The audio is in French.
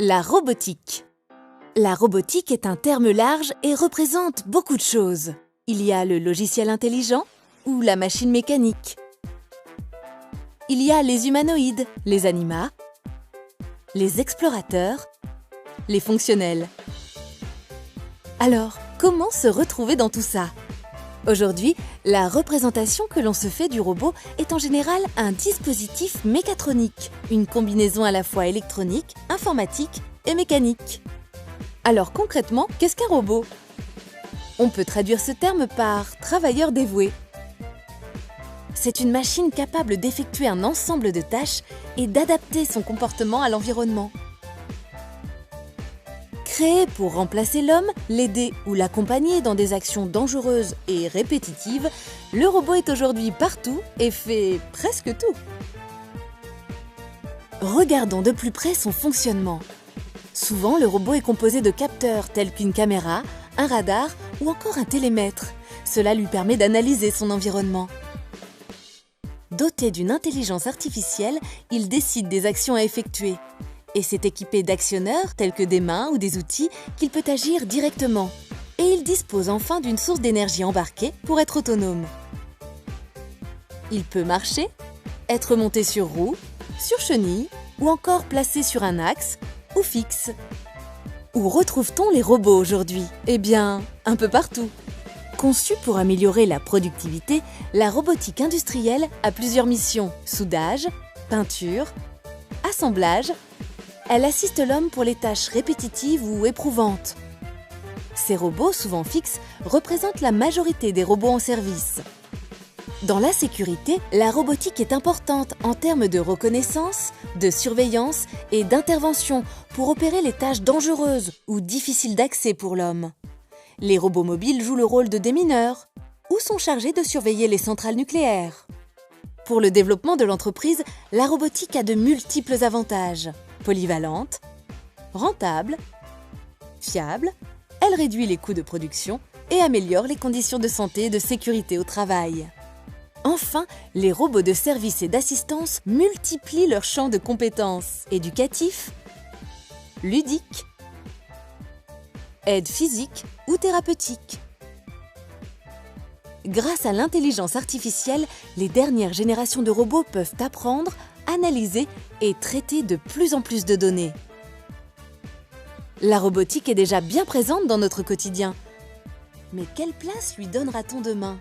La robotique. La robotique est un terme large et représente beaucoup de choses. Il y a le logiciel intelligent ou la machine mécanique. Il y a les humanoïdes, les animats, les explorateurs, les fonctionnels. Alors, comment se retrouver dans tout ça? Aujourd'hui, la représentation que l'on se fait du robot est en général un dispositif mécatronique, une combinaison à la fois électronique, informatique et mécanique. Alors concrètement, qu'est-ce qu'un robot? On peut traduire ce terme par « travailleur dévoué ». C'est une machine capable d'effectuer un ensemble de tâches et d'adapter son comportement à l'environnement. Créé pour remplacer l'homme, l'aider ou l'accompagner dans des actions dangereuses et répétitives, le robot est aujourd'hui partout et fait presque tout. Regardons de plus près son fonctionnement. Souvent, le robot est composé de capteurs tels qu'une caméra, un radar ou encore un télémètre. Cela lui permet d'analyser son environnement. Doté d'une intelligence artificielle, il décide des actions à effectuer. Et c'est équipé d'actionneurs tels que des mains ou des outils qu'il peut agir directement. Et il dispose enfin d'une source d'énergie embarquée pour être autonome. Il peut marcher, être monté sur roue, sur chenille ou encore placé sur un axe ou fixe. Où retrouve-t-on les robots aujourd'hui? Eh bien, un peu partout. Conçue pour améliorer la productivité, la robotique industrielle a plusieurs missions: soudage, peinture, assemblage. Elle assiste l'homme pour les tâches répétitives ou éprouvantes. Ces robots, souvent fixes, représentent la majorité des robots en service. Dans la sécurité, la robotique est importante en termes de reconnaissance, de surveillance et d'intervention pour opérer les tâches dangereuses ou difficiles d'accès pour l'homme. Les robots mobiles jouent le rôle de démineurs ou sont chargés de surveiller les centrales nucléaires. Pour le développement de l'entreprise, la robotique a de multiples avantages. Polyvalente, rentable, fiable, elle réduit les coûts de production et améliore les conditions de santé et de sécurité au travail. Enfin, les robots de service et d'assistance multiplient leur champ de compétences: éducatif, ludique, aide physique ou thérapeutique. Grâce à l'intelligence artificielle, les dernières générations de robots peuvent apprendre, analyser et traiter de plus en plus de données. La robotique est déjà bien présente dans notre quotidien. Mais quelle place lui donnera-t-on demain ?